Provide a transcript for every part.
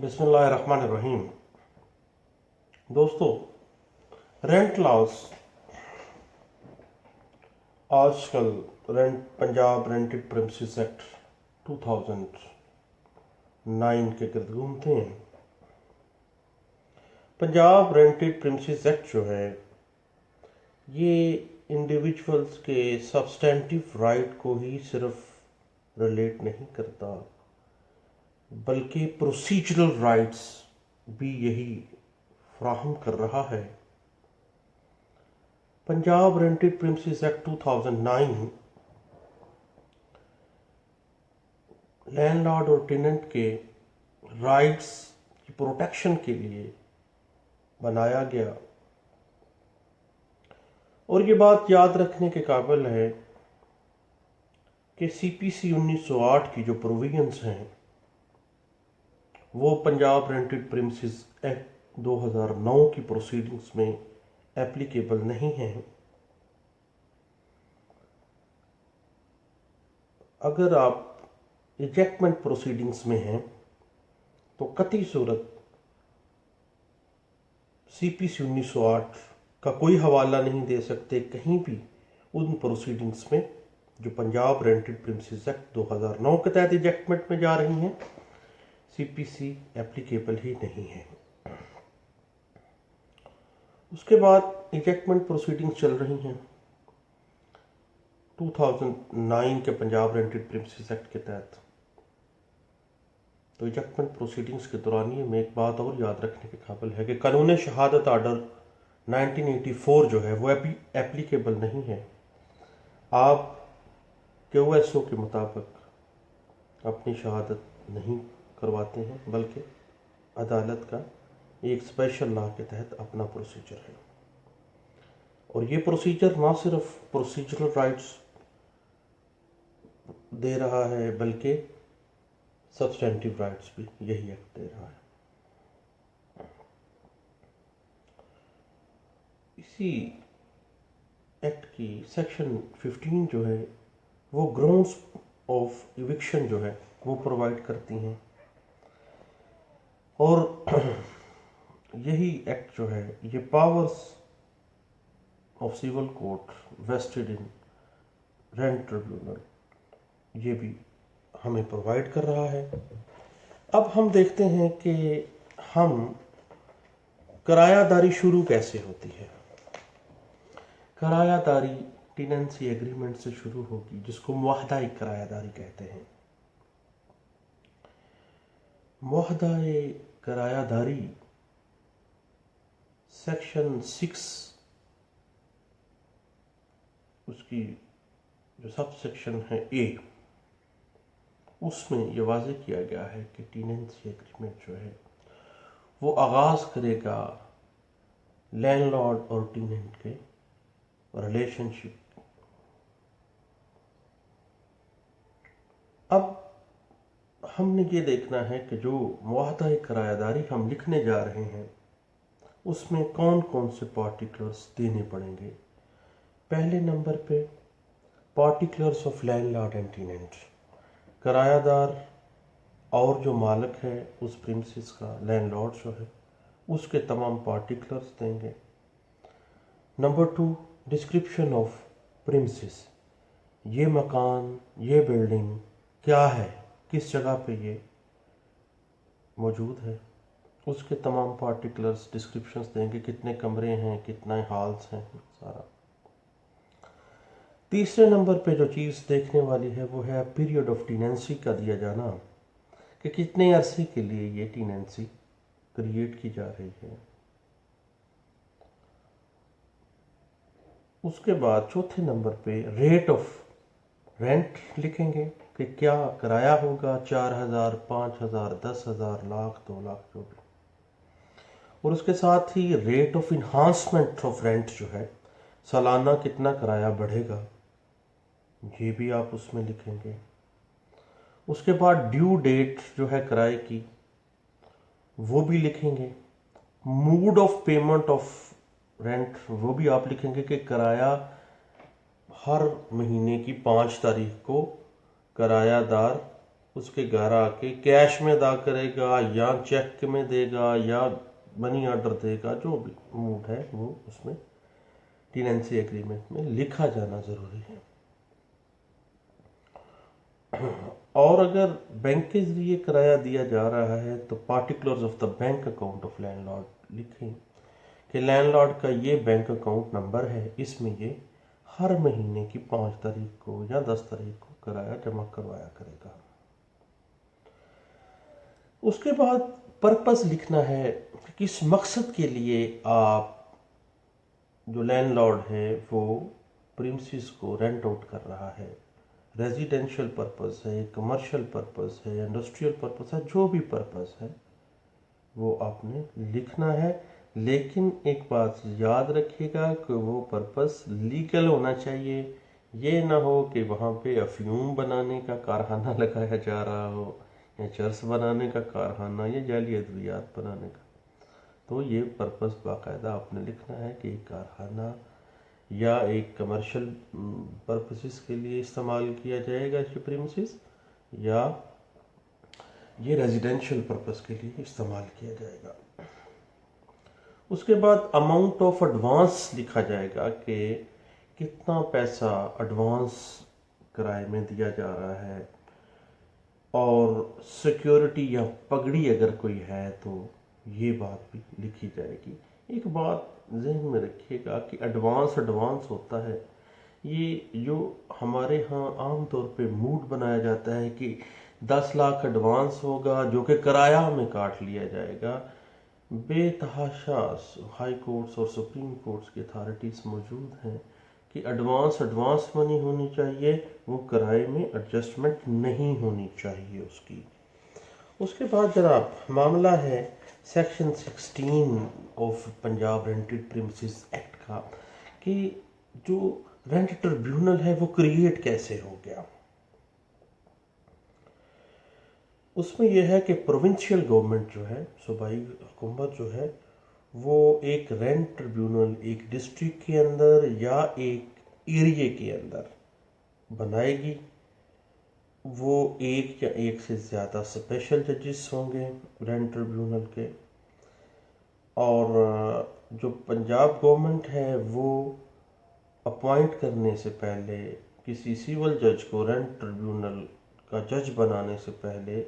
बिस्मिल्लाहिर्रहमानिर्रहीम। दोस्तों, rent loss आजकल पंजाब रेंटेड प्रेमिसेस एक्ट 2009 के गिर्द घूमते हैं। पंजाब रेंटेड प्रेमिसेस एक्ट जो है ये इंडिविजुअल्स के सब्सटेंटिव राइट को ही सिर्फ रिलेट नहीं करता, बल्कि प्रोसीजरल राइट्स भी यही फ्राहम कर रहा है। Punjab rented premises act 2009 landlord और टेनेंट के राइट्स की प्रोटेक्शन के लिए बनाया गया, और ये बात याद रखने के काबिल है कि सीपीसी 1908 की जो प्रोविजंस हैं वो पंजाब रेंटेड प्रेमिसेस एक्ट 2009 की प्रोसीडिंग्स में एप्लीकेबल नहीं है। अगर आप इजेक्टमेंट प्रोसीडिंग्स में हैं तो कतई सूरत सीपीसी 1908 का कोई हवाला नहीं दे सकते कहीं भी उन प्रोसीडिंग्स में जो पंजाब रेंटेड प्रेमिसेस एक्ट 2009 के तहत इजेक्टमेंट में जा रही हैं। सीपीसी एप्लीकेबल ही नहीं है। उसके बाद इजेक्टमेंट प्रोसीडिंग्स चल रही हैं 2009 के पंजाब रेंटेड प्रेमिसेस एक्ट के तहत। तो इजेक्टमेंट प्रोसीडिंग्स के दौरान में एक बात और याद रखने के काबिल है कि कानून शहादत आर्डर 1984 जो है वो एप्लीकेबल नहीं है। आप क्यूएसओ के मुताबिक अपनी शहादत नहीं करवाते हैं, बल्कि अदालत का एक स्पेशल लॉ के तहत अपना प्रोसीजर है। और ये प्रोसीजर ना सिर्फ प्रोसीजरल राइट्स दे रहा है, बल्कि सब्सटेंटिव राइट्स भी यही एक्ट दे रहा है। इसी एक्ट की सेक्शन 15 जो है वो ग्राउंड्स ऑफ इविक्शन जो है वो प्रोवाइड करती हैं, और यही एक्ट जो है ये powers of civil court vested in rent tribunal ये भी हमें प्रोवाइड कर रहा है। अब हम देखते हैं कि हम किरायादारी शुरू कैसे होती है। किरायादारी टेनेंसी एग्रीमेंट से शुरू होगी, जिसको मुआहदा किरायादारी कहते हैं। मुआहदा किरायादारी सेक्शन 6 उसकी जो सब सेक्शन है ए, उसमें यह वाज़ेह किया गया है कि टेनेंसी एग्रीमेंट जो है वो आगाज करेगा लैंडलॉर्ड और टेनेंट के रिलेशनशिप। अब हमने ये देखना है कि जो मुआहदा किरायादारी हम लिखने जा रहे हैं उसमें कौन कौन से पार्टिकुलर्स देने पड़ेंगे। पहले नंबर पे particulars of landlord and tenant, किरायादार और जो मालिक है उस प्रीमिसेस का, लैंडलॉर्ड जो है उसके तमाम पार्टिकुलर्स देंगे। नंबर 2 डिस्क्रिप्शन ऑफ प्रीमिसेस, ये मकान ये बिल्डिंग क्या है, किस जगह पे ये मौजूद है, उसके तमाम पार्टिकुलर्स डिस्क्रिप्शंस देंगे, कितने कमरे हैं, कितने हॉल्स हैं, सारा। तीसरे नंबर पे जो चीज़ देखने वाली है वो है पीरियड ऑफ टेनेंसी का दिया जाना, कि कितने अरसे के लिए ये टेनेंसी क्रिएट की जा रही है। उसके बाद चौथे नंबर पे रेट ऑफ रेंट लिखेंगे कि क्या किराया होगा, 4,000, 5,000, 10,000, लाख, 2 लाख जो भी। और उसके साथ ही rate of enhancement of rent जो है, सालाना कितना किराया बढ़ेगा, ये भी आप उसमें लिखेंगे। उसके बाद ड्यू डेट जो है किराए की वो भी लिखेंगे। Mood off payment of rent वो भी आप लिखेंगे कि किराया हर महीने की 5 तारीख को किरायादार उसके घर आके कैश में अदा करेगा या चेक में देगा या मनी ऑर्डर देगा, जो भी मूड है वो उसमें टेनेंसी एग्रीमेंट में लिखा जाना जरूरी है। और अगर बैंक के जरिए किराया दिया जा रहा है तो particulars of the bank account of landlord लिखें कि लैंडलॉर्ड का ये बैंक अकाउंट नंबर है, इसमें ये हर महीने की 5 तारीख को या 10 तारीख को किराया जमा करवाया करेगा। उसके बाद पर्पस लिखना है कि किस मकसद के लिए आप जो लैंडलॉर्ड है वो प्रीमिसेस को रेंट आउट कर रहा है। रेजिडेंशियल पर्पस है, कमर्शियल पर्पस है, इंडस्ट्रियल पर्पस है, जो भी पर्पस है वो आपने लिखना है। लेकिन एक बात याद रखिएगा कि वो पर्पस लीगल होना चाहिए। ये ना हो कि वहाँ पे अफ्यूम बनाने का कारखाना लगाया जा रहा हो या चर्च बनाने का कारखाना या जाली अद्वियात बनाने का। तो ये पर्पस बाकायदा आपने लिखना है कि एक कारखाना या एक कमर्शियल पर्पसेस के लिए इस्तेमाल किया जाएगा इसके प्रीमिसेस, या ये रेजिडेंशियल पर्पस के लिए इस्तेमाल किया जाएगा। उसके बाद अमाउंट ऑफ एडवांस लिखा जाएगा कि कितना पैसा एडवांस किराए में दिया जा रहा है, और सिक्योरिटी या पगड़ी अगर कोई है तो ये बात भी लिखी जाएगी। एक बात जहन में रखिएगा कि एडवांस होता है, ये जो हमारे यहाँ आम तौर पे मूड बनाया जाता है कि 10 लाख एडवांस होगा जो कि किराया में काट लिया जाएगा। बेतहाशा हाई कोर्ट्स और सुप्रीम कोर्ट्स की अथॉरिटीज़ मौजूद हैं कि एडवांस मनी होनी चाहिए, वो किराए में एडजस्टमेंट नहीं होनी चाहिए उसकी। उसके बाद जनाब मामला है section 16 of Punjab rented premises act का कि जो रेंट ट्रिब्यूनल है वो क्रिएट कैसे हो गया। उसमें यह है कि प्रोविंशियल गवर्नमेंट जो है, सूबाई हुकूमत जो है, वो एक रेंट ट्रिब्यूनल एक डिस्ट्रिक्ट के अंदर या एक एरिया के अंदर बनाएगी। वो एक या एक से ज़्यादा स्पेशल जजेस होंगे रेंट ट्रिब्यूनल के, और जो पंजाब गवर्नमेंट है वो अपॉइंट करने से पहले किसी सिविल जज को रेंट ट्रिब्यूनल का जज बनाने से पहले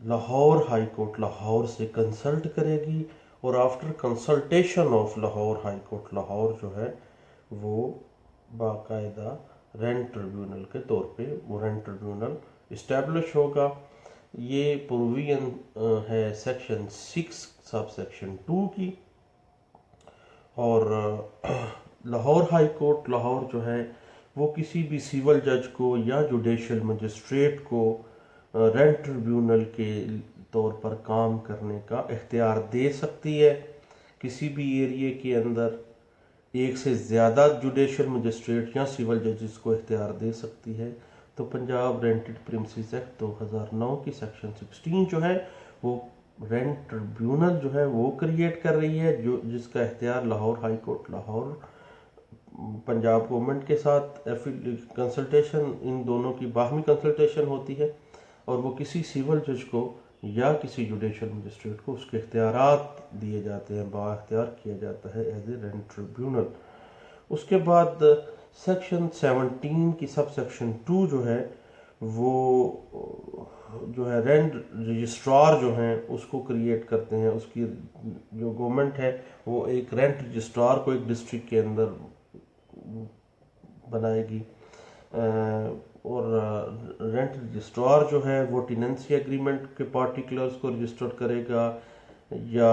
लाहौर हाई कोर्ट लाहौर से कंसल्ट करेगी, और after consultation of Lahore high court Lahore जो है वो बाकायदा रेंट ट्रिब्यूनल के तौर पे वो रेंट ट्रिब्यूनल इस्टेब्लिश होगा। ये प्रोविजन है सेक्शन 6 सब सेक्शन 2 की। और लाहौर हाई कोर्ट लाहौर जो है वो किसी भी सिविल जज को या जुडिशल मजिस्ट्रेट को रेंट ट्रिब्यूनल के तौर पर काम करने का इख्तियार दे सकती है। किसी भी एरिया के अंदर एक से ज़्यादा जुडिशल मजिस्ट्रेट या सिविल जजेस को इख्तियार दे सकती है। तो पंजाब रेंटेड प्रीमिसेस एक्ट 2009 की सेक्शन 16 जो है वो रेंट ट्रिब्यूनल जो है वो क्रिएट कर रही है, जो जिसका इख्तियार Lahore high court Lahore Punjab government के साथ कंसल्टेशन, इन दोनों की बाहमी कंसल्टेशन होती है, और वो किसी सिविल जज को या किसी जुडिशल मजिस्ट्रेट को उसके इख्तियारात दिए जाते हैं, बाख्तियार किया जाता है एज ए रेंट ट्रिब्यूनल। उसके बाद सेक्शन 17 की सब सेक्शन 2 जो है वो जो है रेंट रजिस्ट्रार जो हैं उसको क्रिएट करते हैं। उसकी जो गवर्नमेंट है वो एक रेंट रजिस्ट्रार को एक डिस्ट्रिक्ट के अंदर बनाएगी, और रेंट रजिस्ट्रार जो है वो टेनेंसी एग्रीमेंट के पार्टिकुलर्स को रजिस्टर करेगा, या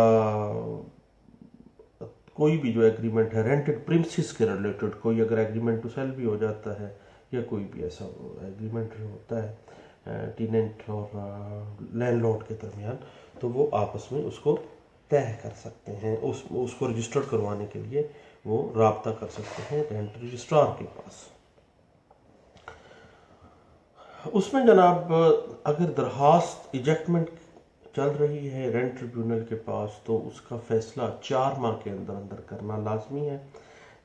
कोई भी जो एग्रीमेंट है रेंटेड प्रीमिसेस के रिलेटेड, कोई अगर एग्रीमेंट टू सेल भी हो जाता है या कोई भी ऐसा एग्रीमेंट जो होता है टेनेंट और लैंडलॉर्ड के दरमियान, तो वो आपस में उसको तय कर सकते हैं। उसको रजिस्टर्ड करवाने के लिए वो राब्ता कर सकते हैं रेंट रजिस्ट्रार के पास। उसमें जनाब अगर दरखास्त इजेक्टमेंट चल रही है रेंट ट्रिब्यूनल के पास तो उसका फैसला 4 माह के अंदर अंदर करना लाजमी है।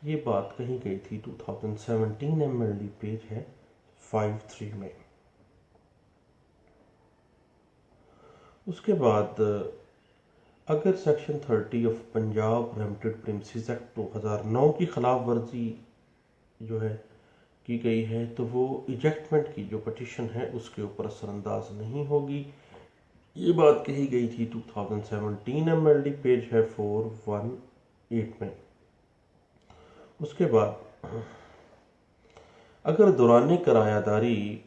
ये बात कही गई थी 2017 MLD पेज है 53 में। उसके बाद अगर section 30 of Punjab remitted princess act 2009 की खिलाफ वर्जी जो है की गई है तो वो इजेक्टमेंट की जो पटिशन है उसके ऊपर असरअंदाज नहीं होगी। ये बात कही गई थी 2017 एमएलडी पेज है 418 में। उसके बाद अगर दौरान किरायादारी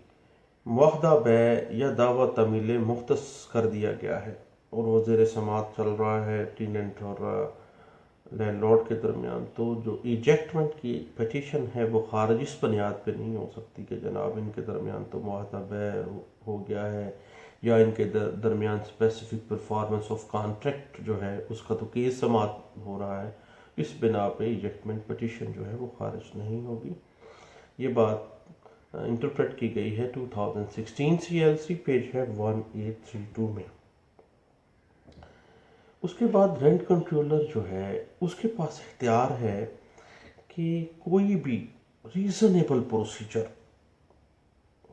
मुआहदा बै या दावा तमील मुख्तस कर दिया गया है और वो ज़ेर समात चल रहा है टीनेंट और लैंडलॉर्ड के दरमियान, तो जो इजेक्टमेंट की पटिशन है वो खारिज इस बुनियाद पे नहीं हो सकती कि जनाब इनके दरमियान तो मुआहदा बै हो गया है या इनके दरमियान स्पेसिफिक परफॉर्मेंस ऑफ कॉन्ट्रैक्ट जो है उसका तो केस समात हो रहा है। इस बिना पे इजेक्टमेंट पटिशन जो है वो खारिज नहीं होगी। ये बात इंटरप्रेट की गई है 2016 CLC पेज है 1832 में। उसके बाद रेंट कंट्रोलर जो है उसके पास इख्तियार है कि कोई भी रीजनेबल प्रोसीजर,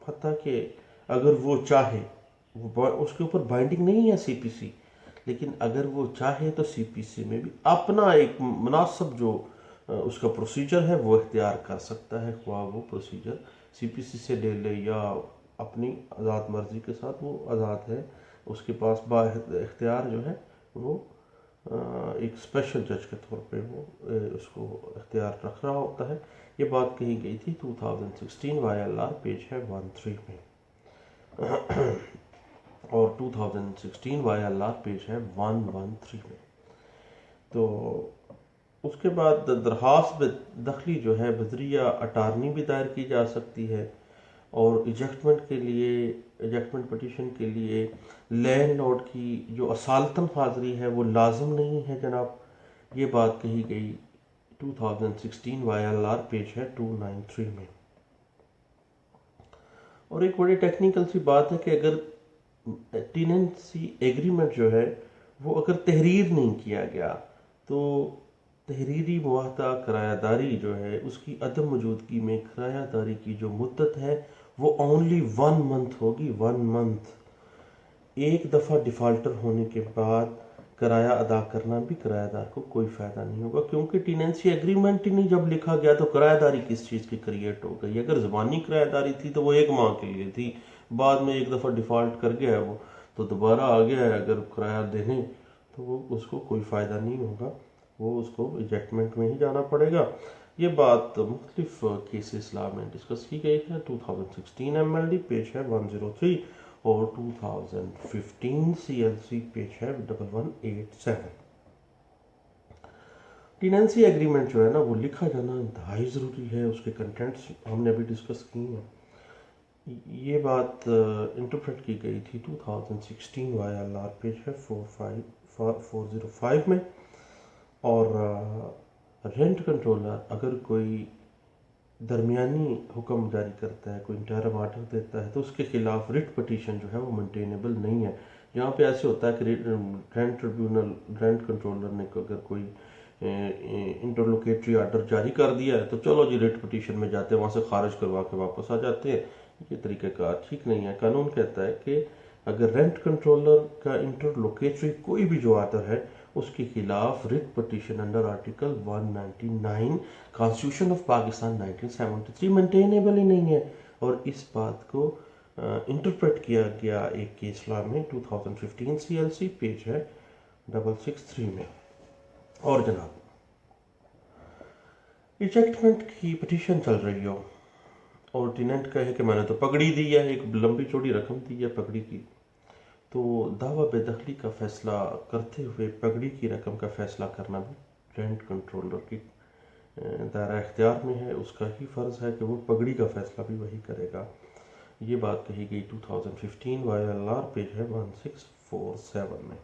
पता कि अगर वो चाहे, वो उसके ऊपर बाइंडिंग नहीं है CPC, लेकिन अगर वो चाहे तो CPC में भी अपना एक मुनासिब जो उसका प्रोसीजर है वो इख्तियार कर सकता है। ख्वाह वो प्रोसीजर CPC से ले ले या अपनी आज़ाद मर्जी के साथ, वो आज़ाद है, उसके पास इख्तियार जो है वो एक स्पेशल जज के तौर पे वो उसको इख्तियार रख रहा होता है। ये बात कही गई थी 2016 YLR पेज है 13 में और 2016 YLR पेज है 113 में। तो उसके बाद दरख्वास्त दखली जो है बजरिया अटारनी भी दायर की जा सकती है और इजेक्टमेंट पटिशन के लिए लैंडलॉर्ड की जो असालतन हाजिरी है वो लाजम नहीं है जनाब। ये बात कही गई 2016 YLR पेज है 293 में। और एक बड़ी टेक्निकल सी बात है कि अगर टेनेंसी एग्रीमेंट जो है वो अगर तहरीर नहीं किया गया तो तहरीरी मुआहदा किरायादारी जो है उसकी अदम मौजूदगी में किरायादारी की जो मुद्दत है वो ओनली 1 मंथ होगी। 1 मंथ। एक दफ़ा डिफ़ाल्टर होने के बाद किराया अदा करना भी किरायादार को कोई फ़ायदा नहीं होगा, क्योंकि टेनेंसी एग्रीमेंट ही नहीं जब लिखा गया तो किरायादारी किस चीज़ की क्रिएट हो गई। अगर ज़बानी किरायादारी थी तो वो 1 माह के लिए थी, बाद में एक दफ़ा डिफ़ॉल्ट कर गया है वो तो दोबारा आ गया है अगर किराया देने, तो वो उसको कोई फ़ायदा नहीं होगा, वो उसको इजेक्टमेंट में ही जाना पड़ेगा। ये बात मुख्तलिफ केसेस लॉ में डिस्कस की गई है। 2016 MLD पेज है 103 और 2015 CLC पेज है 1187। टेनेंसी एग्रीमेंट जो है ना वो लिखा जाना इंतहाई ज़रूरी है, उसके कंटेंट्स हमने अभी डिस्कस की हैं। ये बात इंटरप्रेट की गई थी 2016 YLR पेज है 405 में। और रेंट कंट्रोलर अगर कोई दरमियानी हुक्म जारी करता है, कोई इंटरम आर्डर देता है, तो उसके खिलाफ रिट पटिशन जो है वो मेंटेनेबल नहीं है। यहाँ पे ऐसे होता है कि रेंट ट्रिब्यूनल, रेंट कंट्रोलर ने अगर कोई इंटरलोकेटरी आर्डर जारी कर दिया है तो चलो जी रिट पटिशन में जाते हैं, वहाँ से खारिज करवा के वापस आ जाते हैं। ये तरीक़ाकार ठीक नहीं है। कानून कहता है कि अगर रेंट कंट्रोलर का इंटरलोकेटरी कोई भी जो आर्डर है उसके खिलाफ writ petition under article 199 constitution of Pakistan 1973 maintainable ही नहीं है। और इस बात को इंटरप्रेट किया गया एक केस लॉ में 2015 CLC पेज है 663 में। और जनाब इजेक्टमेंट की पटिशन चल रही हो और टेनेंट कहे कि मैंने तो पगड़ी दी है, एक लंबी चौड़ी रकम दी है पगड़ी की, तो दावा बेदखली का फैसला करते हुए पगड़ी की रकम का फैसला करना भी रेंट कंट्रोलर की दायरा इख्तियार में है। उसका ही फ़र्ज़ है कि वो पगड़ी का फैसला भी वही करेगा। ये बात कही गई 2015 YLR पेज है 1647 में।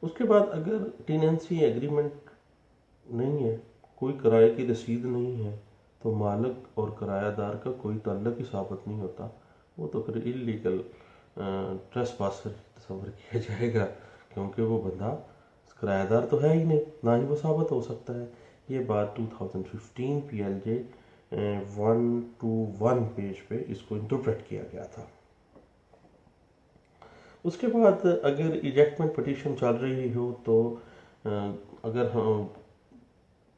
उसके बाद अगर टेनेंसी एग्रीमेंट नहीं है, कोई किराए की रसीद नहीं है, तो मालिक और किरायादार का कोई ताल्लुक ही साबित नहीं होता। वो तो फिर इलीगल ट्रेसपासर तस्वर किया जाएगा, क्योंकि वो बंदा किरायादार तो है ही नहीं, ना ही वो साबित हो सकता है। ये बात 2015 PLJ 121 पेज पे इसको इंटरप्रेट किया गया था। उसके बाद अगर इजेक्टमेंट पटिशन चल रही हो तो अगर हम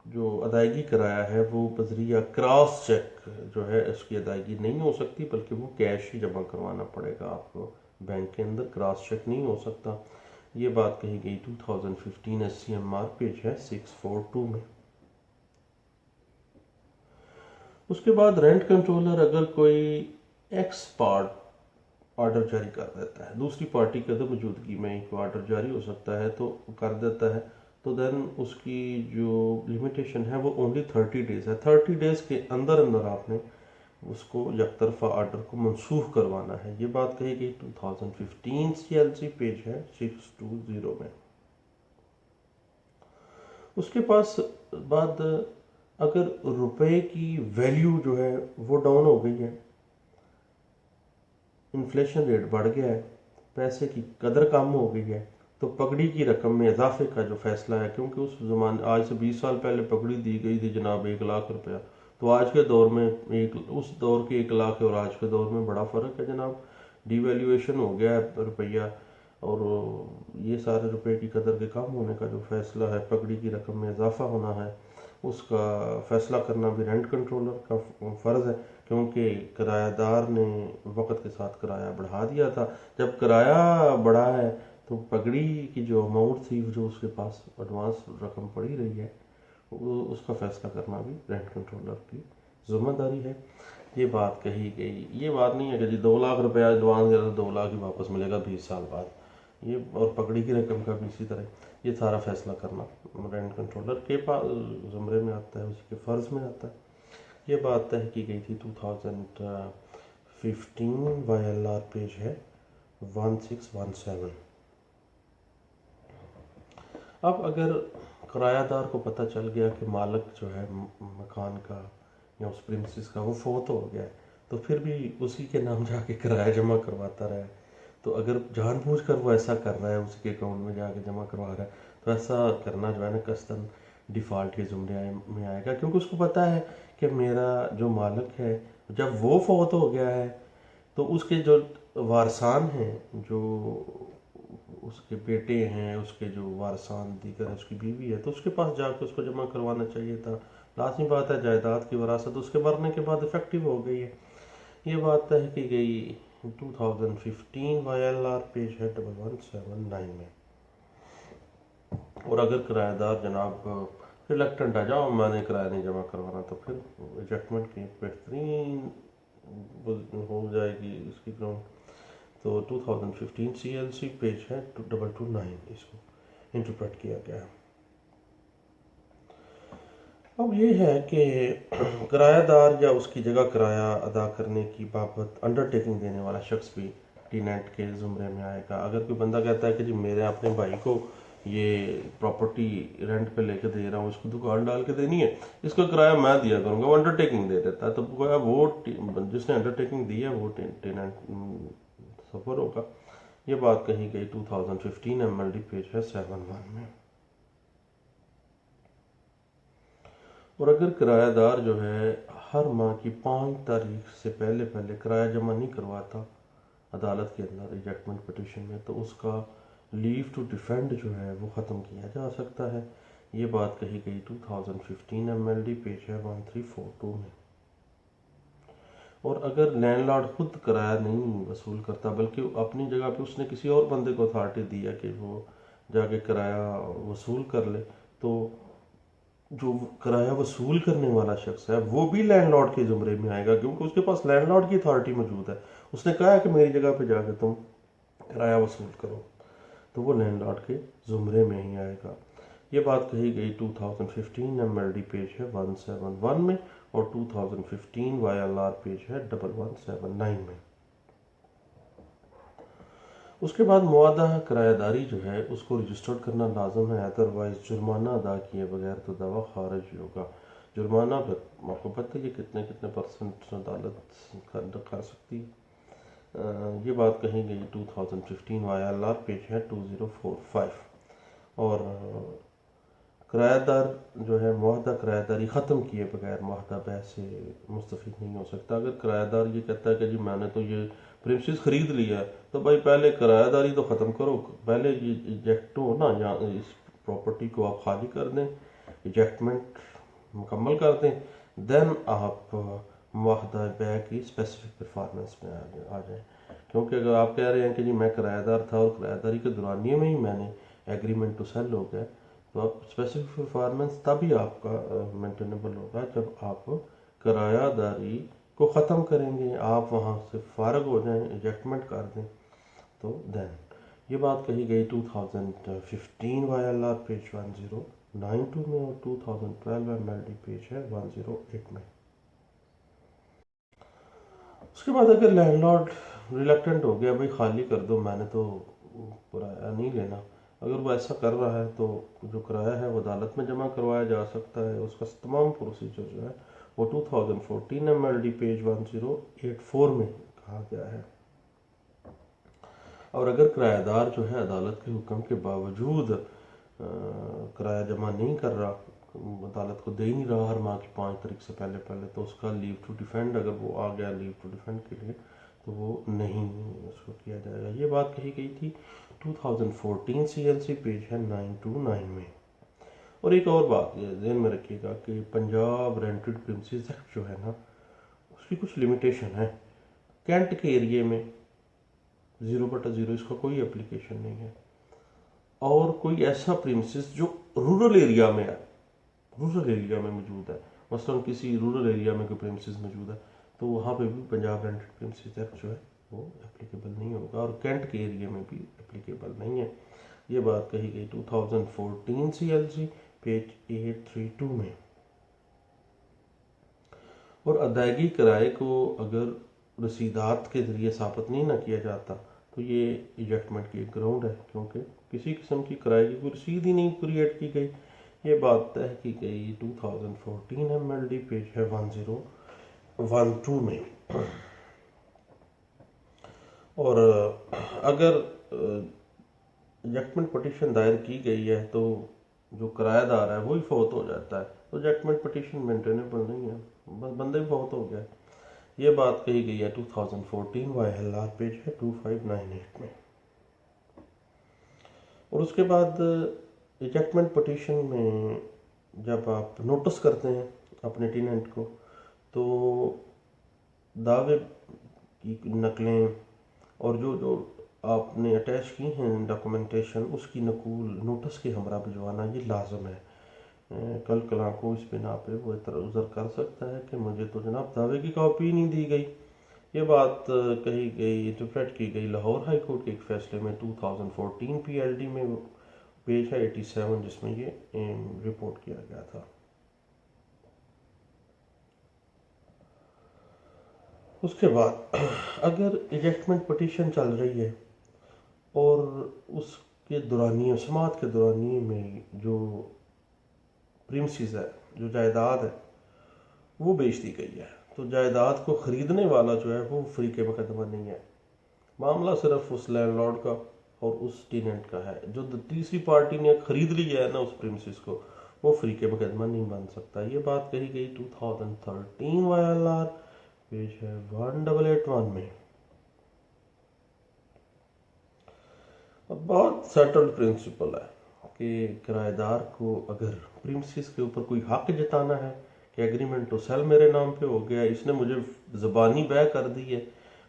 जो अदायगी कराया है वो बजरिया क्रॉस चेक जो है उसकी अदायगी नहीं हो सकती, बल्कि वो कैश ही जमा करवाना पड़ेगा आपको बैंक के अंदर, क्रॉस चेक नहीं हो सकता। ये बात कही गई 2015 SCMR पेज है 642 में। उसके बाद रेंट कंट्रोलर अगर कोई एक्स पार्ट ऑर्डर जारी कर देता है, दूसरी पार्टी की अदम मौजूदगी में एक ऑर्डर जारी हो सकता है तो कर देता है, तो देन उसकी जो लिमिटेशन है वो ओनली 30 डेज है। 30 डेज के अंदर अंदर आपने उसको यकतरफा ऑर्डर को मनसूख करवाना है। ये बात कही गई 2015 CLC पेज है 620 में। उसके पास बाद अगर रुपए की वैल्यू जो है वो डाउन हो गई है, इन्फ्लेशन रेट बढ़ गया है, पैसे की कदर कम हो गई है, तो पगड़ी की रकम में इजाफे का जो फैसला है, क्योंकि उस जमाने आज से 20 साल पहले पगड़ी दी गई थी जनाब 1 लाख रुपया, तो आज के दौर में उस दौर के 1 लाख और आज के दौर में बड़ा फ़र्क है जनाब। डिवैल्यूएशन हो गया है रुपया, और ये सारे रुपए की कदर के कम होने का जो फैसला है, पगड़ी की रकम में इजाफा होना है, उसका फैसला करना भी रेंट कंट्रोलर का फ़र्ज़ है, क्योंकि किराएदार ने वक़्त के साथ किराया बढ़ा दिया था। जब किराया बढ़ा है तो पगड़ी की जो अमाउंट थी, जो उसके पास एडवांस रकम पड़ी रही है, उसका फैसला करना भी रेंट कंट्रोलर की जिम्मेदारी है। ये बात कही गई। ये बात नहीं है कि जी 2 लाख रुपया एडवांस दिया तो 2 लाख ही वापस मिलेगा 20 साल बाद, ये और पगड़ी की रकम का भी इसी तरह ये सारा फैसला करना रेंट कंट्रोलर के पास ज़ुमरे में आता है, उसी के फ़र्ज़ में आता है। ये बात तय की गई थी 2015 YLR पेज है 1617। अब अगर किरायादार को पता चल गया कि मालिक जो है मकान का या उस प्रिमिसेस का वो फोत हो गया है, तो फिर भी उसी के नाम जाके किराया जमा करवाता रहा है, तो अगर जानबूझकर वो ऐसा कर रहा है, उसके अकाउंट में जाके जमा करवा रहा है, तो ऐसा करना जो है ना कस्तन डिफ़ॉल्ट के ज़ुमरे में आएगा, क्योंकि उसको पता है कि मेरा जो मालिक है जब वो फोत हो गया है तो उसके जो वारसान हैं, जो उसके बेटे हैं, उसके जो वारसान दीगर है, उसकी बीवी है, तो उसके पास जाकर उसको जमा करवाना चाहिए था। लाजमी बात है, जायदाद की वरासत उसके मरने के बाद इफेक्टिव हो गई है। ये बात तय की गई 2015 YLR पेज है 1179 में। और अगर किराएदार जनाब रिलक्टेंट है, जाओ मैंने किराया नहीं जमा करवाना, तो फिर एडजस्टमेंट की बेहतरीन हो जाएगी इसकी ग्राउंड। तो 2015 CLC पेज है 2229, इसको इंटरप्रेट किया गया है। अब ये है कि किरायादार या उसकी जगह किराया अदा करने की बाबत अंडरटेकिंग देने वाला शख्स भी टीनेट के ज़ुमरे में आएगा। अगर कोई बंदा कहता है कि जी मेरे अपने भाई को ये प्रॉपर्टी रेंट पे लेके दे रहा हूँ, इसको दुकान डाल के देनी है, इसका किराया मैं दिया करूँगा, वो अंडरटेकिंग दे देता है, तो वो जिसने अंडरटेकिंग दी है वो टेनेंट सफर होगा। ये बात कही गई 2015 MLD पेज है 71 में। और अगर किरायादार जो है हर माह की 5 तारीख से पहले पहले किराया जमा नहीं करवाता अदालत के अंदर रिजेक्टमेंट पिटीशन में, तो उसका लीव टू डिफेंड जो है वो ख़त्म किया जा सकता है। ये बात कही गई 2015 MLD पेज है 1342 में। और अगर लैंडलॉर्ड खुद किराया नहीं वसूल करता, बल्कि अपनी जगह पे उसने किसी और बंदे को अथॉरिटी दी है कि वो जाके किराया वसूल कर ले, तो जो किराया वसूल करने वाला शख्स है वो भी लैंडलॉर्ड के जुमरे में आएगा, क्योंकि उसके पास लैंडलॉर्ड की अथॉरिटी मौजूद है। उसने कहा है कि मेरी जगह पे जाकर तुम किराया वसूल करो, तो वो लैंडलॉर्ड के जुमरे में ही आएगा। ये बात कही गई 2015 MLD पेज है 171 में, और 2015 YLR पेज है 1179 में। उसके बाद मुआदा किराएदारी जो है उसको रजिस्टर्ड करना लाजम है, अदरवाइज जुर्माना अदा किए बगैर तो दावा खारिज होगा। जुर्माना आपको पता है कि कितने कितने % अदालत कर सकती है। ये बात कही गई 2015 YLR पेज है 2045। और किराएदार जो है मुआहदा किराएदारी ख़त्म किए बगैर मुआहदा बैच से मुस्तफ़ीद नहीं हो सकता। अगर किराएदार ये कहता है कि जी मैंने तो ये प्रीमिसेस खरीद लिया है तो भाई पहले किराएदारी तो ख़त्म करो, पहले ये इजेक्ट हो ना, या इस प्रॉपर्टी को आप खाली कर दें, इजेक्टमेंट मुकम्मल कर दें, देन आप मुआहदा बैग की स्पेसिफिक परफॉर्मेंस में आ जाएं। क्योंकि अगर आप कह रहे हैं कि जी मैं किराएदार था और किराएदारी के दौरानिए में ही मैंने एग्रीमेंट टू सेल हो गया, तो आप स्पेसिफिक परफॉर्मेंस तभी आपका मेंटेनेबल होगा जब आप किरायादारी को ख़त्म करेंगे, आप वहाँ से फारग हो जाएं, इजेक्टमेंट कर दें, तो देन ये बात कही गई 2015 YLR पेज 1092 में, और 2012 MLD पेज है 108 में। उसके बाद अगर लैंडलॉर्ड रिलक्टेंट हो गया भाई खाली कर दो, मैंने तो किराया नहीं लेना, अगर वो ऐसा कर रहा है तो जो किराया है वो अदालत में जमा करवाया जा सकता है। उसका तमाम प्रोसीजर जो है वो 2014 MLD पेज 1084 में कहा गया है। और अगर किराएदार जो है अदालत के हुक्म के बावजूद किराया जमा नहीं कर रहा, अदालत को दे ही नहीं रहा हर माह की 5 तारीख से पहले पहले, तो उसका लीव टू डिफेंड, अगर वो आ गया लीव टू डिफेंड के लिए, तो वो नहीं उसको किया जाएगा। ये बात कही गई थी 2014 CLC पेज है 929 में। और एक और बात ध्यान में रखिएगा कि पंजाब रेंटेड प्रिमिसेस एक्ट जो है ना, उसकी कुछ लिमिटेशन है। कैंट के एरिए में 0/0 इसका कोई एप्लीकेशन नहीं है, और कोई ऐसा प्रिमिसेस जो रूरल एरिया में है, रूरल एरिया में मौजूद है, मसलन किसी रूरल एरिया में कोई प्रिमिसेस मौजूद है, तो वहाँ पे भी पंजाब रेंटेड प्रिमिसेस एक्ट जो है वो एप्लीकेबल नहीं होगा, और कैंट के एरिया में भी एप्लीकेबल नहीं है। ये बात कही गई 2014 CLC पेज 832 में। और अदायगी किराए को अगर रसीदात के ज़रिए साबित नहीं ना किया जाता तो ये इजेक्टमेंट की एक ग्राउंड है, क्योंकि किसी किस्म की किराए की कोई रसीद ही नहीं क्रिएट की गई। ये बात तय की गई 2014 MLD पेज है 1012 में। और अगर इजेक्टमेंट पटिशन दायर की गई है तो जो किराएदार है वही फौत हो जाता है, तो इजेक्टमेंट पटिशन मेंटेनेबल नहीं है, बंदे भी फौत हो गया। ये बात कही गई है 2014 YLR पेज है 2598 में। और उसके बाद इजेक्टमेंट पटिशन में जब आप नोटिस करते हैं अपने टेनेंट को, तो दावे की नकलें और जो जो आपने अटैच की हैं डॉक्यूमेंटेशन, उसकी नकूल नोटिस के हमरा भिजवाना ये लाजम है। कल कला को इस बिना पे वो इतराज़ कर सकता है कि मुझे तो जनाब दावे की कॉपी नहीं दी गई। ये बात कही गई, इंटरप्रेट की गई लाहौर हाई कोर्ट के एक फैसले में 2014 PLD में, पेज है 87, जिसमें ये रिपोर्ट किया गया था। उसके बाद अगर इजेक्टमेंट पटिशन चल रही है और उसके दौरानिए समात के दौरानिए में जो प्रीमिसेस है, जो जायदाद है, वो बेच दी गई है, तो जायदाद को ख़रीदने वाला जो है वो फ्री के मुकदमा नहीं है। मामला सिर्फ उस लैंडलॉर्ड का और उस टेनेंट का है। जो तीसरी पार्टी ने खरीद लिया है ना उस प्रीमिसेस को, वो फ्री के मुकदमा नहीं बन सकता। ये बात कही गई 2013 YLR पेज है 1881 में। अब बहुत सेटल्ड प्रिंसिपल है कि किराएदार को अगर प्रीमिसेस के ऊपर कोई हक जताना है कि एग्रीमेंट तो सेल मेरे नाम पे हो गया, इसने मुझे ज़बानी बैय कर दी है,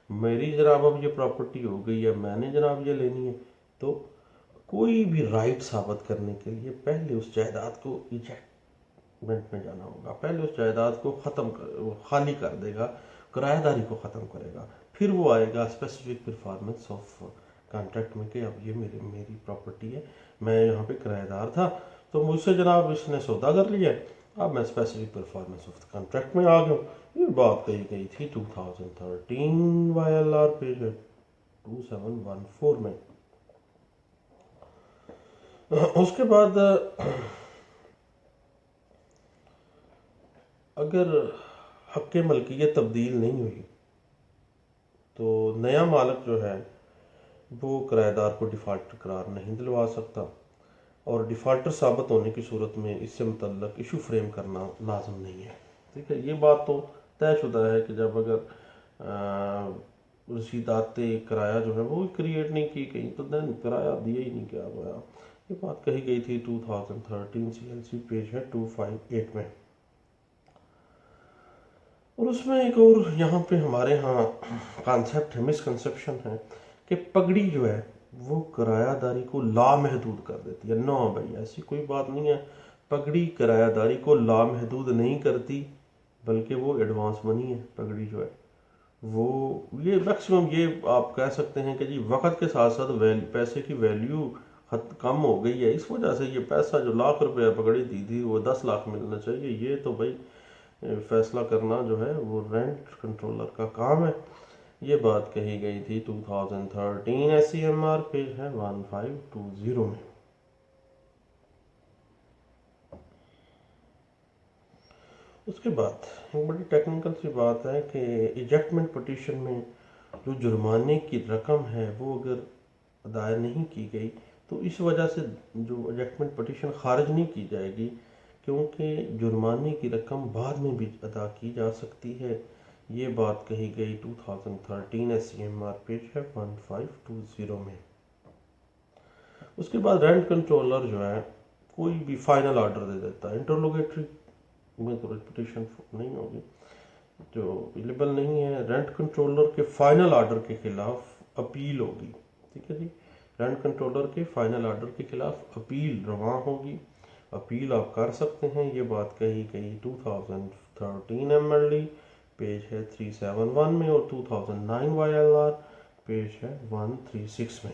मेरी जनाब अब ये प्रॉपर्टी हो गई है, मैंने जनाब ये लेनी है, तो कोई भी राइट साबित करने के लिए पहले उस जायदाद को इजेक्टमेंट में जाना होगा, पहले उस जायदाद को खाली कर देगा, किराएदारी को ख़त्म करेगा, फिर वो आएगा स्पेसिफिक परफॉर्मेंस ऑफ कॉन्ट्रैक्ट में कि अब ये मेरी प्रॉपर्टी है, मैं यहाँ पे किराएदार था, तो मुझसे जनाब इसने सौदा कर लिया, अब मैं specific performance of the contract में आ गया। ये बात कही गई थी 2013 YLR पेज 2714 में। उसके बाद अगर हक मलकियत तब्दील नहीं हुई तो नया मालिक जो है वो किराएदार को डिफ़ॉल्टर करार नहीं दिलवा सकता, और डिफ़ॉल्टर साबित होने की सूरत में इससे मुतल्लक इशू फ्रेम करना लाजम नहीं है। ठीक है, ये बात तो तयशुदा है कि जब अगर रसीदाते किराया जो है वो क्रिएट नहीं की गई, तो देन किराया दिया ही नहीं क्या गया। ये बात कही गई थी 2013 CLC पेज है 258 में। और उसमें एक और यहाँ पे हमारे यहाँ कॉन्सेप्ट है, मिसकंसेप्शन है कि पगड़ी जो है वो किरायादारी को लामहदूद कर देती है। नो भाई, ऐसी कोई बात नहीं है। पगड़ी किरायादारी को लामहदूद नहीं करती, बल्कि वो एडवांस मनी है। पगड़ी जो है वो ये मैक्सिमम ये आप कह सकते हैं कि जी वक्त के साथ साथ पैसे की वैल्यू कम हो गई है, इस वजह से ये पैसा जो लाख रुपया पगड़ी दी थी वो 10 लाख मिलना चाहिए। ये तो भाई फैसला करना जो है वो रेंट कंट्रोलर का काम है। ये बात कही गई थी 2013 SCMR पेज है 1520 में। उसके बाद एक बड़ी टेक्निकल सी बात है कि इजेक्टमेंट पिटीशन में जो जुर्माने की रकम है वो अगर अदा नहीं की गई तो इस वजह से जो इजेक्टमेंट पिटीशन खारिज नहीं की जाएगी, क्योंकि जुर्माने की रकम बाद में भी अदा की जा सकती है। ये बात कही गई 2013 SCMR पेज है 1520 में। उसके बाद रेंट कंट्रोलर जो है कोई भी फाइनल ऑर्डर दे देता है, इंटरोगेटरी में तो पिटीशन नहीं होगी, जो अवेलेबल नहीं है। रेंट कंट्रोलर के फाइनल ऑर्डर के खिलाफ अपील होगी, ठीक है जी। रेंट कंट्रोलर के फाइनल ऑर्डर के खिलाफ अपील रवा होगी, अपील आप कर सकते हैं। ये बात कही गई 2013 MLD पेज है 371 में और 2009 YLR पेज है 136 में।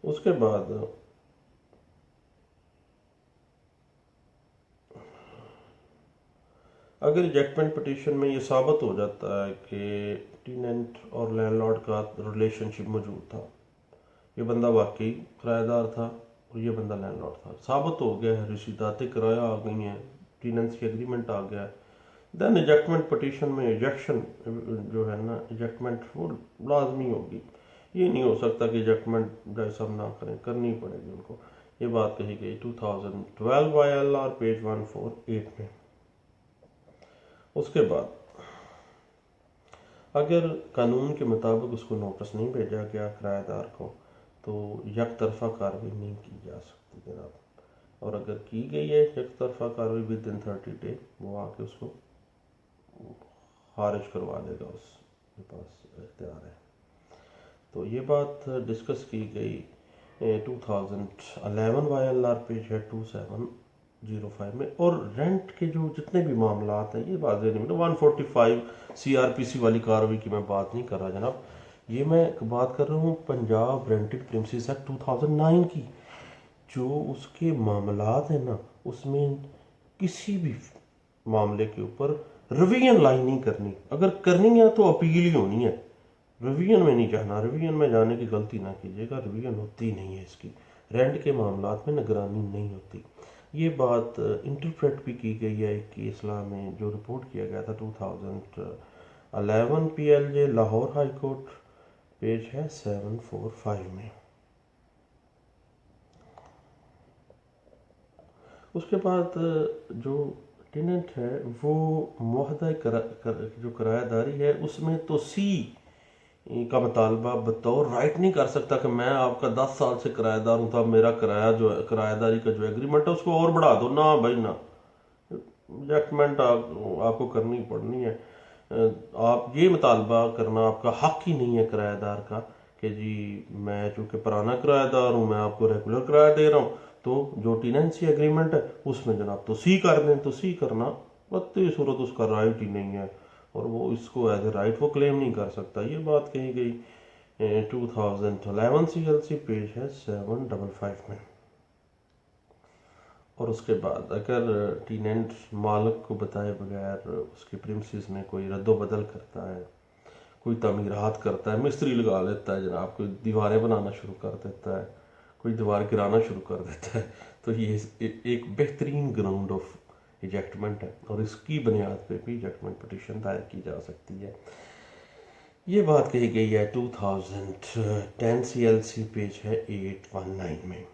उसके बाद अगर रिजेक्टमेंट पिटीशन में ये साबित हो जाता है कि टेनेंट और लैंडलॉर्ड का रिलेशनशिप मौजूद था, ये बंदा वाकई किराएदार था और ये बंदा लैंडलॉर्ड था, साबित हो गया है, रसीदाते किराया आ गई हैं, टेनेंसी एग्रीमेंट आ गया है, देन इजेक्टमेंट पिटीशन में इजेक्शन जो है ना, इजेक्टमेंट वो लाजमी होगी। ये नहीं हो सकता कि इजेक्टमेंट जज साहब ना करें, करनी पड़ेगी उनको। ये बात कही गई 2012 YLR पेज 148 में। उसके बाद अगर कानून के मुताबिक उसको नोटिस नहीं भेजा गया किराएदार को, तो यक तरफा कार्रवाई नहीं की जा सकती जनाब। और अगर की गई है यक तरफा कार्रवाई विद इन 30 डे, वो आके उसको खारिज करवा देगा, उसके पास इख्तियार है। तो ये बात डिस्कस की गई 2011 YLR पेज है 2705 में। और रेंट के जो जितने भी मामला हैं ये बात नहीं, 145 CRPC वाली कार्रवाई की मैं बात नहीं कर रहा जनाब, ये मैं बात कर रहा हूँ पंजाब रेंटेड प्रीमिसेस एक्ट 2009 की। जो उसके मामलात है ना, उसमें किसी भी मामले के ऊपर रिवीजन लाइन नहीं करनी, अगर करनी है तो अपील ही होनी है, रिवीजन में नहीं जाना। रिवीजन में जाने की गलती ना कीजिएगा, रिवीजन होती नहीं है इसकी, रेंट के मामलात में निगरानी नहीं होती। ये बात इंटरप्रेट भी की गई है एक केस लॉ में जो रिपोर्ट किया गया था 2011 PLJ Lahore high court page है 745 में। उसके बाद जो टेनेंट है वो मुआहदा जो किरायादारी है उसमें तो सी का मुतालबा बतौर राइट नहीं कर सकता कि मैं आपका 10 साल से किराएदार हूँ, तो मेरा किराया जो है, किराएदारी का जो एग्रीमेंट है उसको और बढ़ा दो ना भाई ना, एडजस्टमेंट आपको करनी पड़नी है। आप ये मुतालबा करना आपका हक ही नहीं है किराएदार का कि जी मैं चूँकि पुराना किराएदार हूँ, मैं आपको रेगुलर किराया दे रहा हूँ, तो जो टेनेंसी एग्रीमेंट है उसमें जनाब तो सी कर दें, तो सी करना बत्ती सूरत उसका राइट ही नहीं है और वो इसको एज ए राइट वो क्लेम नहीं कर सकता। ये बात कही गई 2011 CLC पेज है 755 में। और उसके बाद अगर टेनेंट मालिक को बताए बगैर उसके प्रीमिसेस में कोई रद्दोबदल करता है, कोई तमीरात करता है, मिस्त्री लगा लेता है जनाब, कोई दीवारें बनाना शुरू कर देता है, कोई दीवार गिराना शुरू कर देता है, तो ये एक बेहतरीन ग्राउंड ऑफ इजेक्टमेंट है और इसकी बुनियाद पे भी इजेक्टमेंट पिटीशन दायर की जा सकती है। ये बात कही गई है 2010 CLC पेज है 819 में।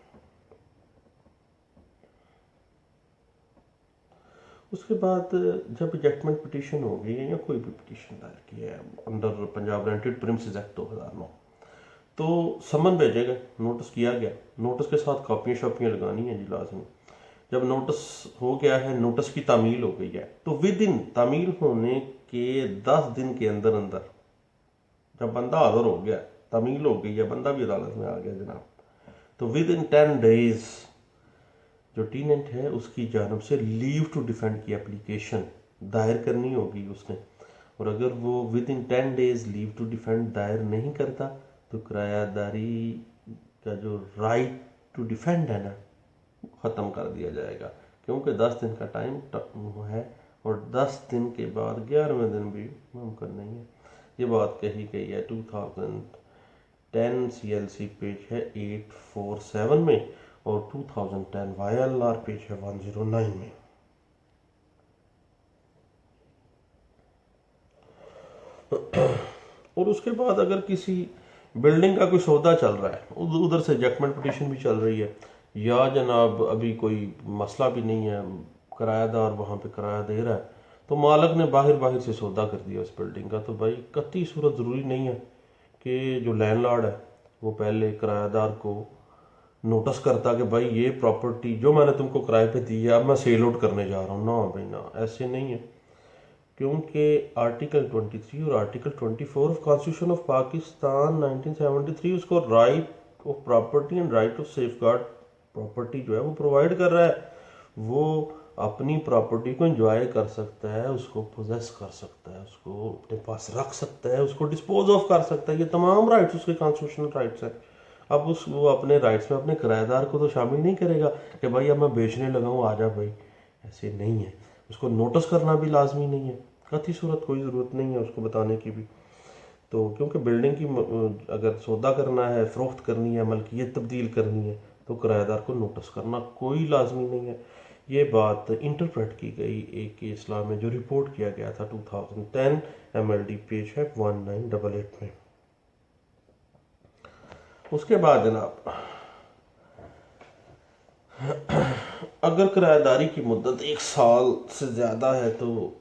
उसके बाद जब इजेक्टमेंट पिटीशन हो गई है या कोई भी पिटीशन दायर की है under Punjab rented premises act 2009, तो समन भेजेगा, नोटिस किया गया, नोटिस के साथ कॉपियाँ शॉपियाँ लगानी है जी लाजमी। जब नोटिस हो गया है, नोटिस की तामील हो गई है, तो विद इन तामील होने के 10 दिन के अंदर अंदर जब बंदा हाजिर हो गया, तामील हो गई है, बंदा भी अदालत में आ गया जनाब, तो विद इन 10 डेज जो टीनेंट है उसकी जानब से लीव टू डिफेंड की एप्लीकेशन दायर करनी होगी उसने। और अगर वो within 10 days leave to defend दायर नहीं करता तो किरायादारी का जो राइट टू डिफेंड है ना, ख़त्म कर दिया जाएगा, क्योंकि 10 दिन का टाइम है और 10 दिन के बाद 11वें दिन भी मुमकिन नहीं है। ये बात कही गई है 2010 CLC पेज है 847 में और 2010 YLR पेज है 109 में। और उसके बाद अगर किसी बिल्डिंग का कोई सौदा चल रहा है, उधर से जजमेंट पिटीशन भी चल रही है, या जनाब अभी कोई मसला भी नहीं है, किरायादार वहाँ पे किराया दे रहा है, तो मालिक ने बाहर बाहर से सौदा कर दिया उस बिल्डिंग का, तो भाई कतई सूरत ज़रूरी नहीं है कि जो लैंडलॉर्ड है वो पहले किरायादार को नोटिस करता कि भाई ये प्रॉपर्टी जो मैंने तुमको किराए पे दी है अब मैं सेल आउट करने जा रहा हूँ। ना भाई ना, ऐसे नहीं है, क्योंकि आर्टिकल 23 और article 24 of constitution of Pakistan 1973 उसको right of property and right of safeguard property जो है वो प्रोवाइड कर रहा है। वो अपनी प्रॉपर्टी को एंजॉय कर सकता है, उसको पोजेस कर सकता है, उसको अपने पास रख सकता है, उसको डिस्पोज ऑफ कर सकता है, ये तमाम राइट्स उसके कॉन्स्टिट्यूशनल राइट्स हैं। अब वो अपने राइट्स में अपने किराएदार को तो शामिल नहीं करेगा कि भाई अब मैं बेचने लगा हूँ, आ जा भाई, ऐसे नहीं है। उसको नोटिस करना भी लाजमी नहीं है, कतई सूरत कोई ज़रूरत नहीं है उसको बताने की भी। तो क्योंकि बिल्डिंग की अगर सौदा करना है, फ़रोख्त करनी है, मलकियत तब्दील करनी है, तो किराएदार को नोटिस करना कोई लाजमी नहीं है। ये बात इंटरप्रेट की गई एक केस लॉ में जो रिपोर्ट किया गया था 2010 MLD पेज है 1988 में। उसके बाद जनाब अगर किराएदारी की मुद्दत 1 साल से ज़्यादा है तो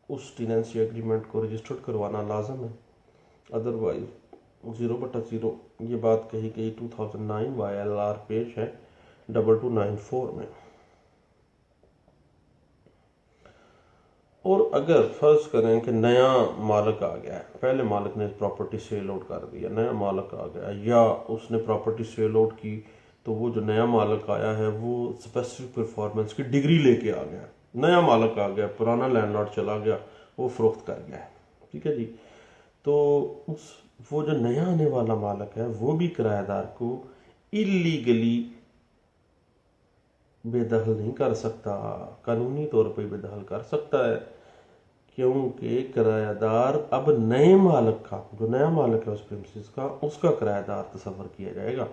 उस टेनेंसी एग्रीमेंट को रजिस्टर्ड करवाना लाजम है, अदरवाइज 0/0। ये बात कही गई 2009 YLR पेज है 2294 में। और अगर फर्ज करें कि नया मालिक आ गया है, पहले मालिक ने प्रॉपर्टी सेल आउट कर दिया, नया मालिक आ गया, या उसने प्रॉपर्टी सेल आउट की, तो वो जो नया मालिक आया है वो स्पेसिफिक परफॉर्मेंस की डिग्री लेके आ गया, नया मालिक आ गया, पुराना लैंडलॉर्ड चला गया, वो फरोख्त कर गया है, ठीक है जी। तो वो जो नया आने वाला मालिक है वो भी किराएदार को इलीगली बेदखल नहीं कर सकता, कानूनी तौर पर बेदखल कर सकता है, क्योंकि किरायादार अब नए मालिक का, जो नया मालिक है उस प्रीमिसेस का, उसका किरायादार तस्वर किया जाएगा।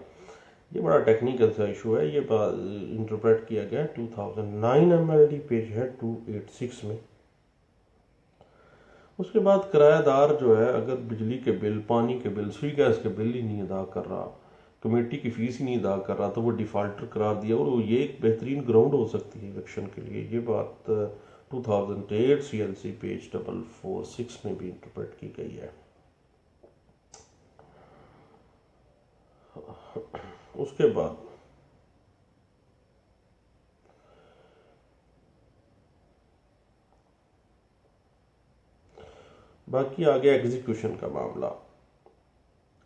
ये बड़ा टेक्निकल सा इशू है, ये इंटरप्रेट किया गया 2009 MLD पेज है 286 में। उसके बाद किरायादार जो है अगर बिजली के बिल, पानी के बिल, सुई गैस के बिल ही नहीं अदा कर रहा, कमेटी की फीस ही नहीं अदा कर रहा, तो वो डिफॉल्टर करार दिया, और ये एक बेहतरीन ग्राउंड हो सकती है इलेक्शन के लिए। ये बात 2008 CLC पेज 446 में भी इंटरप्रेट की गई है। उसके बाद बाकी आ गया एग्जीक्यूशन का मामला।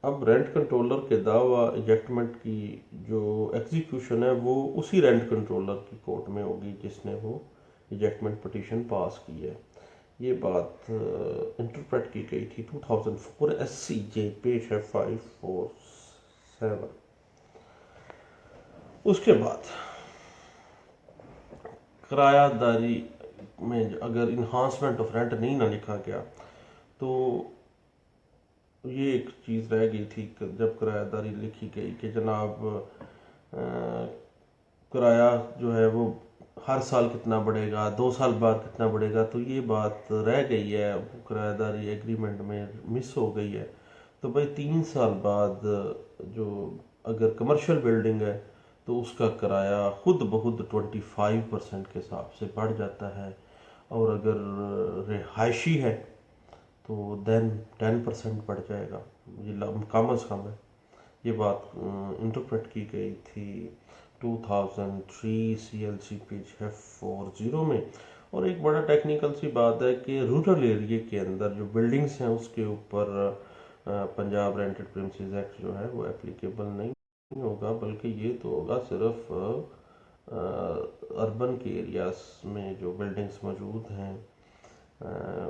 अब रेंट कंट्रोलर के दावा इजेक्टमेंट की जो एग्जीक्यूशन है वो उसी रेंट कंट्रोलर की कोर्ट में होगी जिसने वो इजेक्टमेंट पिटीशन पास की है। ये बात इंटरप्रेट की गई थी 2004 SCJ पेज है 547। उसके बाद किरायादारी में अगर इन्हांसमेंट ऑफ रेंट नहीं ना लिखा गया तो ये एक चीज़ रह गई थी कि जब किरायादारी लिखी गई कि जनाब किराया जो है वो हर साल कितना बढ़ेगा, 2 साल बाद कितना बढ़ेगा, तो ये बात रह गई है, किरायादारी एग्रीमेंट में मिस हो गई है। तो भाई 3 साल बाद जो अगर कमर्शियल बिल्डिंग है तो उसका किराया खुद ब खुद 25% के हिसाब से बढ़ जाता है। और अगर रिहायशी है तो देन 10% बढ़ जाएगा। ये कम अज़ कम है। ये बात इंटरप्रेट की गई थी 2003 CLC पेज है 40 में। और एक बड़ा टेक्निकल सी बात है कि रूरल एरिया के अंदर जो बिल्डिंग्स हैं उसके ऊपर पंजाब रेंटेड प्रीमिसेस एक्ट जो है वो एप्लीकेबल नहीं होगा, बल्कि ये तो होगा सिर्फ अर्बन के एरियाज में जो बिल्डिंग्स मौजूद हैं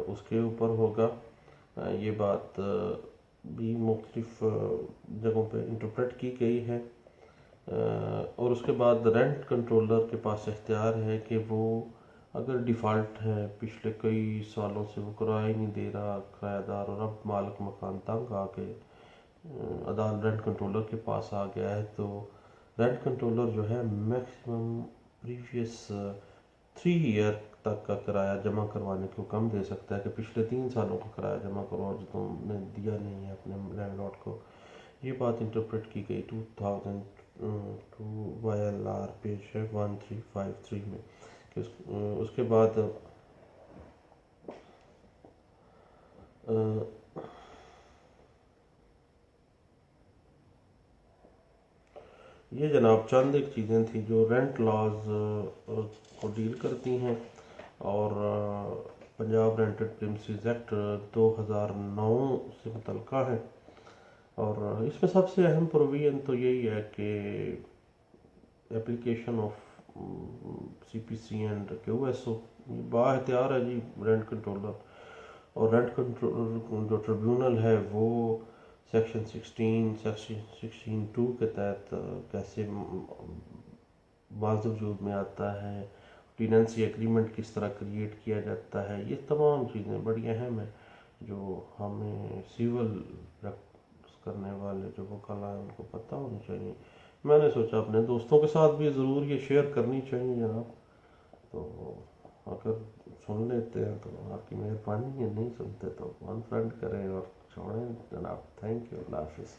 उसके ऊपर होगा। ये बात भी मुख्तलिफ जगहों पे इंटरप्रेट की गई है। और उसके बाद रेंट कंट्रोलर के पास इख्तियार है कि वो अगर डिफ़ॉल्ट है, पिछले कई सालों से वो किराया ही नहीं दे रहा किराएदार, और अब मालिक मकान तंग आके अदालत रेंट कंट्रोलर के पास आ गया है, तो रेंट कंट्रोलर जो है मैक्सिमम प्रीवियस 3 ईयर तक का किराया जमा करवाने को कम दे सकता है कि पिछले 3 सालों का किराया जमा करवाओ जो तुमने दिया नहीं है अपने लैंडलॉर्ड को। ये बात इंटरप्रेट की गई 2002 YLR पेज है 1353 में कि उसके बाद ये जनाब चंद एक चीज़ें थी जो रेंट लॉज को डील करती हैं। और पंजाब रेंटेड प्रीमिसेस एक्ट 2009 से मुतल्लिका है। और इसमें सबसे अहम प्रोविजन तो यही है कि application of CPC and QSO बाख्तियार है जी रेंट कंट्रोलर। और रेंट कंट्रोल जो ट्रिब्यूनल है वो सेक्शन 16(2) के तहत कैसे वजूद में आता है, टेनेंसी एग्रीमेंट किस तरह क्रिएट किया जाता है, ये तमाम चीज़ें बड़ी अहम है जो हमें सिविल करने वाले जो वकाला हैं उनको पता होनी चाहिए। मैंने सोचा अपने दोस्तों के साथ भी ज़रूर ये शेयर करनी चाहिए जनाब। तो अगर सुन लेते हैं तो आपकी मेहरबानी है, नहीं सुनते तो अनफ्रेंड करें और छोड़ें जनाब। थैंक यू, अल्लाह हाफिज़।